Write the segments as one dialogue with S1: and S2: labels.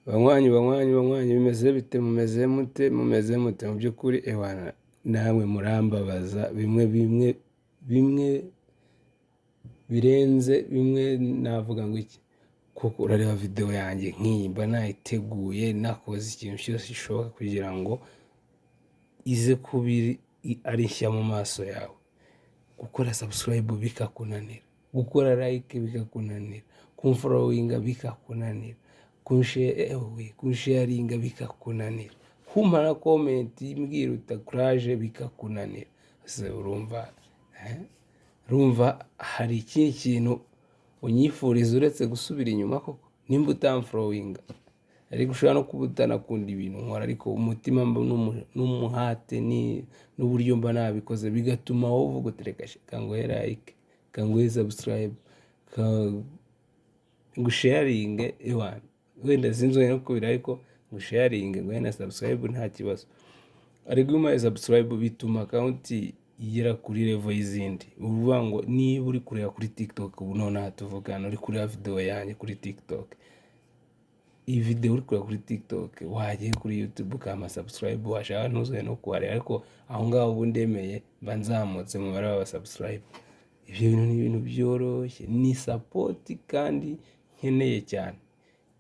S1: Banywanyi bimeze bite, mumeze mute mu by'ukuri ewana namwe murambabaza bimwe birenze bimwe, navuga ngo iki kuko urareba video yanjye nk'iyi mba nayiteguye nakoze ikintu cyose gishoboka kugira ngo ize kubiri ari nshya mu maso yawe. Gukora subscribe bikakunanira, gukora like bikakunanira, kumfollowinga bikakunanira, kunsharinga bikakunanira, kumara comment imbwira uta courage bikakunanira. Urumva hari ikindi kintu unyifuriza uretse gusubira inyuma koko? Nimba utamfollowinga ariko ushobora no kuba utanakunda ibintu nkora, ariko umutima mba n'umuhate n'uburyo mba nabikoze bigatuma wowe uvuga uti reka kanguhe like, kanguhe subscribe, ngusharinge ewana. Wenda sinzi no kubira ariko ngusharinge ngo na subscribe nta kibazo. Ariko umaye subscribe bituma account igera kuri level y'izindi. Uvuga ngo niba uri kureba kuri TikTok, ubu none tuvugana uri kureba video yanjye kuri TikTok, iyi video uri kureba kuri TikTok wagiye kuri YouTube ukama subscribe, washaka ntuzuye no kuhareba, ariko aho ngaho ubu ndemeye mba nzamutse mu bara wa subscribe. Ibyo bintu ni ibintu byoroshye, ni support kandi nkeneye cyane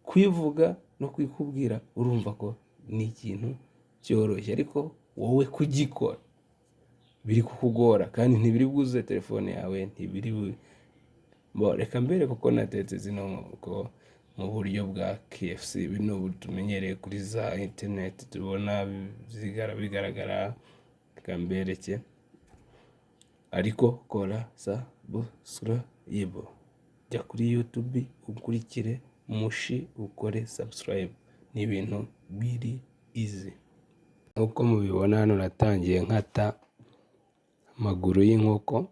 S1: kwivuga no kwikubwira. Urumva ko ni ikintu cyoroshye, ariko wowe kugikora biri kukugora kandi ntibiri bwuzuze telefone yawe, ntibiri reka mbere kuko natetse zino ko mu buryo bwa KFC, bino tumenyereye kuri za internet tubona bigaragara. Reka mbereke, ariko kora subscribe, jya kuri YouTube ukurikire Mushi ukore subscribe, ni ibintu biri easy. Nkuko mubibona hano natangiye nkata amaguru y'inkoko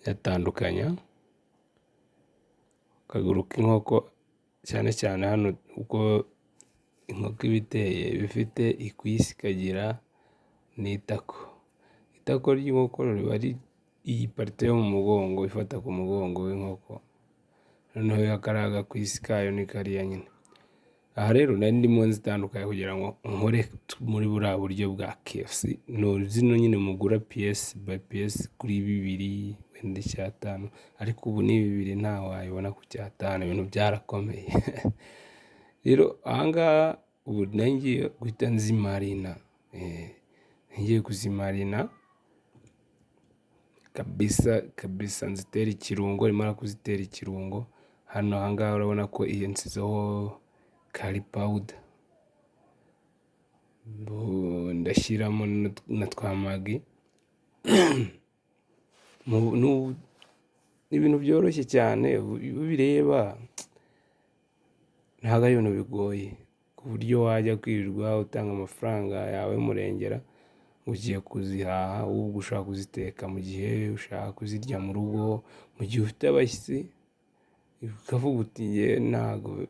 S1: yatandukanya. Akaguru k'inkoko cyane cyane hano uko inkoko ibiteye bifite ikwisi kagira n'itako. Itako ry'inkoko riba ari iyi parite yo mu mugongo ifata ku mugongo w'inkoko, noneho yakaraga kwisi kayo ni kariya nyine. Aha rero nari ndimo nzitandukanye kugira ngo nkore muri buriya buryo bwa KFC. No zino nyine mugura PS by PS kuri 2 wenda 5, ariko ubu ni 2 nta wayibona ku 5, ibintu byarakomeye. Rero ahangaha ubu nangiye guhita nzimarina, ngiye kuzimarina kabisa nzitera ikirungo. Rimara kuzitera ikirungo hano ahangaha urabona ko iyo nsizeho curry powder, ndashyiramo na twamagi. Ibintu byoroshye cyane ubireba, ntabwo ari ibintu bigoye ku buryo wajya kwirirwa utanga amafaranga yawe murengera ugiye kuzihaha. Ubu ushaka kuziteka mu gihe ushaka kuzirya mu rugo, mu gihe ufite abashyitsi ukavuga uti ntago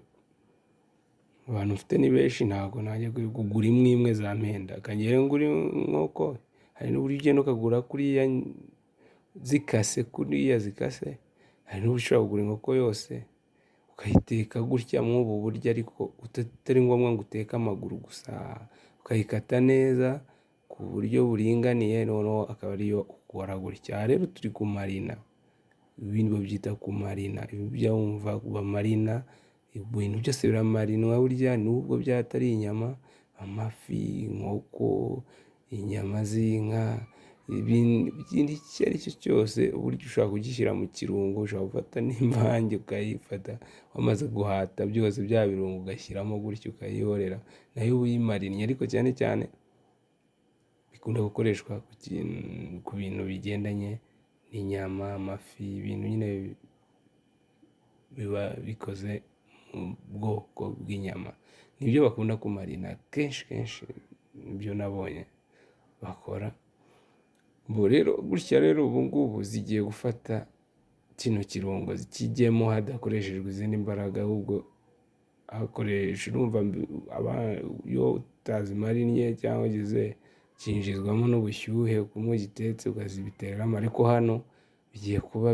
S1: abantu ufite ni benshi, ntago najya kugura imwe za mpenda akagera nguri inkoko. Hari n'uburyo ugenda ukagura kuriya zikase, kuriya zikase. Hari n'uburyo ushobora kugura inkoko yose ukayiteka gutya mw'ubu buryo, ariko utari ngombwa ngo uteke amaguru gusa, ukayikata neza ku buryo buringaniye, noneho akaba ariyo ukora gutya. Rero turi kumarina, ibintu babyita kumarina. Ibi byumva bamarina, ibintu byose biramarinwa burya, nubwo byatari inyama, amafi, inkoko, inyama z'inka, ikindi icyo ari cyo cyose, uburyo ushobora kugishyira mu kirungo. Ushobora gufata n'imvange ukayifata, wamaze guhata byose bya birungo ugashyiramo gutyo ukayihorera, nayo uyimarinnye. Ariko cyane cyane bikunda gukoreshwa ku bintu bigendanye n'inyama, amafi, ibintu nyine biba bikoze mu bwoko bw'inyama, nibyo bakunda kumarina kenshi. Nibyo nabonye bakora. Rero gutya rero ubu ngubu zigiye gufata kino kirungo kijyemo hadakoreshejwe izindi mbaraga, ahubwo hakoresha, urumva iyo utazimarinnye cyangwa ugize cyinjizwamo n'ubushyuhe kumwe gitetse ukazibiteramo. Ariko hano bigiye kuba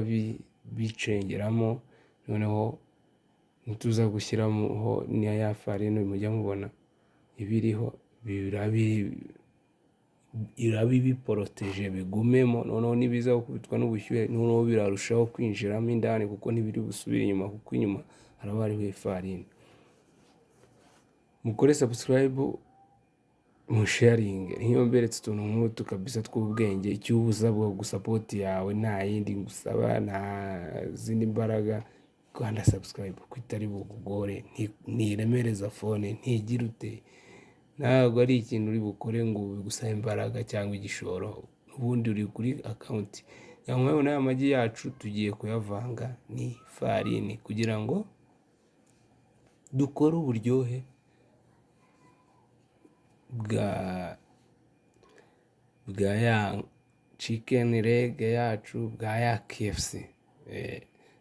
S1: bicengeramo, noneho nituza gushyiramo niya ya farini mujya mubona ibiriho iraba ibiporoteje bigumemo, noneho nibiza gukubitwa n'ubushyuhe noneho birarushaho kwinjiramo indani kuko ntibiri busubire inyuma, kuko inyuma haraba hariho ifarini. Mukore subscribe, musharinge. Niyo mberetse utuntu nk'utu kabisa tw'ubwenge, icyo ubusabwa gusapoti yawe nta yindi ngusaba, nta zindi mbaraga, kanda subscribe kwitari bukugore, ntiremereza phone, ntigira ute, ntabwo ari ikintu uri bukore ngo bigusaba imbaraga cyangwa igishoro. Ubundi uri kuri account yamwe n'aya magi yacu tugiye kuyavanga ni farini kugira ngo dukore uburyohe bwa ya chicken leg yacu, bwa ya KFC.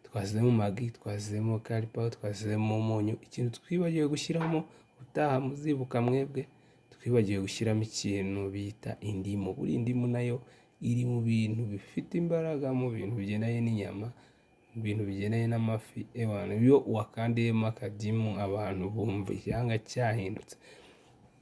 S1: Twasizemo magi, twasizemo curry powder, twasizemo umunyu. Ikintu twibagiwe gushyiramo utaha muzibuka mwebwe, twibagiwe gushyiramo ikintu bita indimu. Buri indimu nayo iri mu bintu bifite imbaraga, mu bintu bigendanye n'inyama, mu bintu bigendanye n'amafi. Iyo wakandiyemo akadimu abantu bumva icyanga cyahindutse.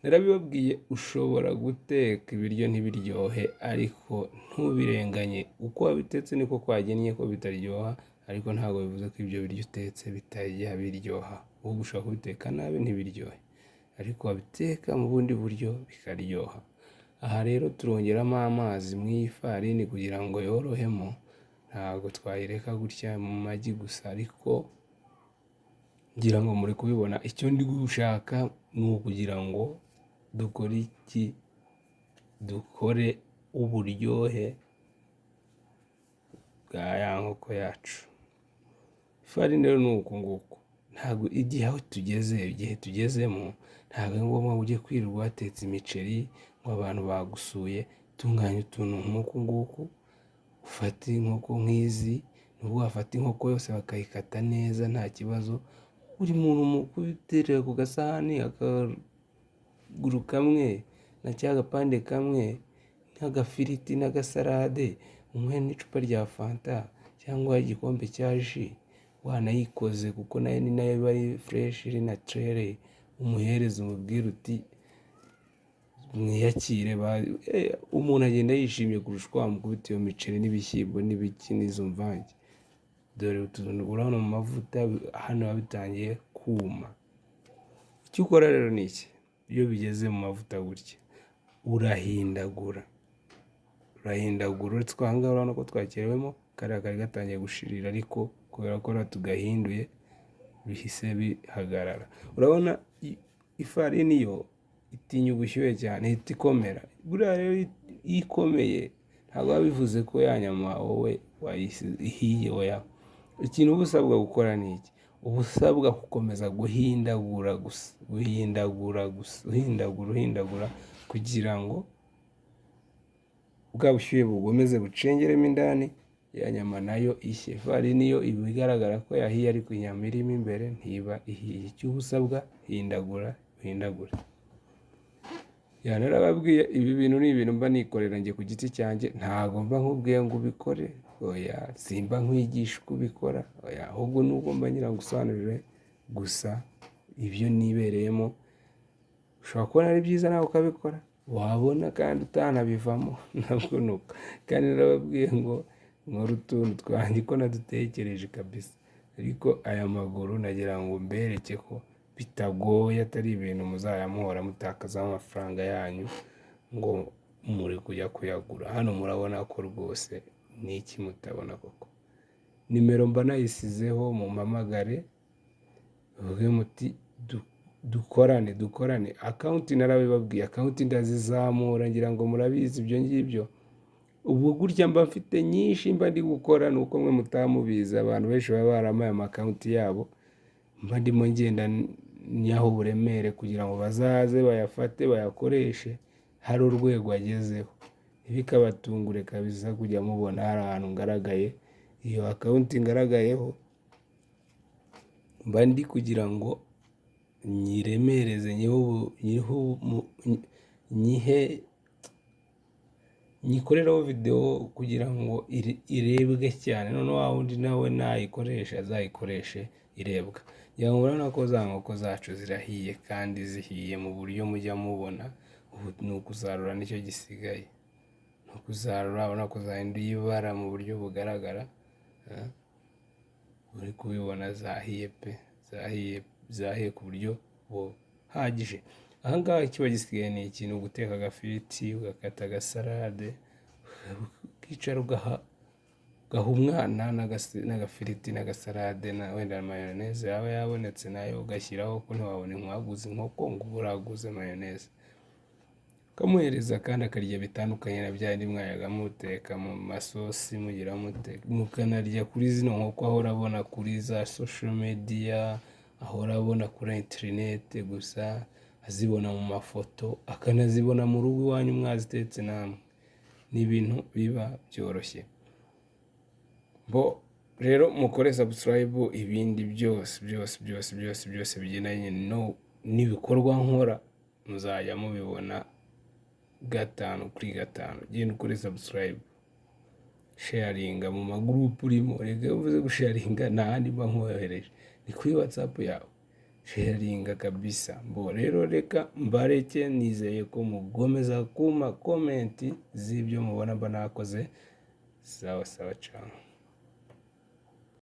S1: Narabibabwiye, ushobora guteka ibiryo ntibiryohe ariko ntubirenganye. Uko wabitetse niko kwagennye ko bitaryoha, ariko ntabwo bivuze ko ibyo biryo utetse bitajya biryoha. Ubwo ushobora kubiteka nabi ntibiryohe, ariko wabiteka mu bundi buryo bikaryoha. Aha rero turongeramo amazi mu ifarini kugira ngo yorohemo. Ntabwo twayireka gutya mu magi gusa, ariko ngira ngo muri kubibona. Icyo ndi gushaka ni ukugira ngo dukore iki? Dukore uburyohe bwa ya nkoko yacu. Ifarini rero ni uku nguku. Ntabwo igihe tugezemo ntabwo ari ngombwa ujye kwirirwa watetse imiceri ngo abantu bagusuye. Tunganya utuntu nk'uku nguku, ufate inkoko nk'izi, nubwo wafata inkoko yose bakayikata neza nta kibazo. Buri muntu mu kubiterera ku gasahani, akaguru kamwe na cya gapande kamwe, n'agafiriti n'agasalade, umuhe n'icupa rya fanta cyangwa igikombe cya ji wanayikoze, kuko nayo ni nayo iba ari fresh, iri naturel. Umuhereza umubwira uti mwiyakire. Umuntu agenda yishimye kurusha uko wamukubita iyo miceri n'ibishyimbo n'ibiki n'izo mvange. Dore utuntu urabona mu mavuta hano biba bitangiye kuma. Icyo ukora rero ni iki? Iyo bigeze mu mavuta gutya, urahindagura. Uretse ko aha ngaha urabona ko twakerewemo, kariya kari gatangiye gushirira, ariko kubera ko tugahinduye bihise bihagarara. Urabona ifarini yo itinya ubushyuhe cyane, ihita ikomera. Buriya rero iyo ikomeye ntabwo biba bivuze ko ya nyama wowe wayihiye. Oya, ikintu uba usabwa gukora ni iki? Uba usabwa gukomeza guhindagura gusa, uhindagura kugira ngo bwa bushyuhe bugomeze bucengeremo indani, ya nyama nayo ishye. Ifarini yo iba igaragara ko yahiye, ariko inyama irimo imbere ntiba ihiye. Icyo uba usabwa, uhindagura. Narababwiye ibi bintu ni ibintu mba nikorera njye ku giti cyanjye, ntabwo mba nkubwiye ngo ubikore. Oya, simba nkwigisha uko ubikora. Oya, ahubwo nuko mba ngira ngo usobanurire gusa ibyo nibereyemo. Ushobora kubona ari byiza nawe ukabikora, wabona kandi utanabivamo nabwo nuko. Kandi narababwiye ngo nkore utuntu twanjye ko nadutekereje kabisa. Ariko aya maguru nagira ngo mbereke ko bitagoye, atari ibintu muzayamuhora mutakazaho amafaranga yanyu ngo muri kujya kuyagura. Hano murabona ko rwose ni iki mutabona koko. Nimero mba nayisizeho, mumpamagare uvuge muti dukorane. Account narabibabwiye, account ndazizamura, ngira ngo murabizi ibyo ngibyo. Ubu gutya mba mfite nyinshi mba ndi gukora, nuko mwe mutamubizi. Abantu benshi baba baramaye amakonti yabo, mba ndimo ngenda nyaho uburemere kugira ngo bazaze bayafate bayakoreshe hari urwego agezeho. Ntibikabatungure kabisa kujya mubona hari ahantu ngaragaye, iyo account ngaragayeho mba ndi kugira ngo nyiremereze, nyikoreraho video kugira ngo irebwe cyane, none wa wundi nawe nayikoresha azayikoreshe irebwa. Ngira ngo urabona ko za nkoko zacu zirahiye kandi zihiye mu buryo mujya mubona, ubu ni ukuzarura nicyo gisigaye, ni ukuzarura urabona ko zahinduye ibara mu buryo bugaragara, uri kubibona zahiye pe, zahiye ku buryo buhagije. Aha ngaha ikiba gisigaye ni ikintu, guteka agafiriti, ugakata agasarade, ukicara ugaha umwana n'agafiriti n'agasarade, wenda na mayoneze yaba yabonetse nayo ugashyiraho, ko ntiwabona waguze inkoko ngo uraguze mayoneze, ukamuhereza kandi akarya bitandukanye na bya bindi mwajyaga muteka mu masosi, mukanarya kuri zino nkoko ahora abona kuri za social media, ahora abona kuri interinete gusa, azibona mu mafoto, akanazibona mu rugo iwanyu mwazitetse namwe. Ni ibintu biba byoroshye. Rero mukore subscribe, ibindi byose bigendanye n'ibikorwa nkora muzajya mubibona 5/5. Genda ukore subscribe, sharinga mu magroup urimo, rega uvuze gusharinga nta handi mba nkohereje, ni kuri WhatsApp yawe, sharinga kabisa. Rero reka mbareke, nizeye ko mugomeza kuma komenti z'ibyo mubona mba nakoze. Sawa cyane.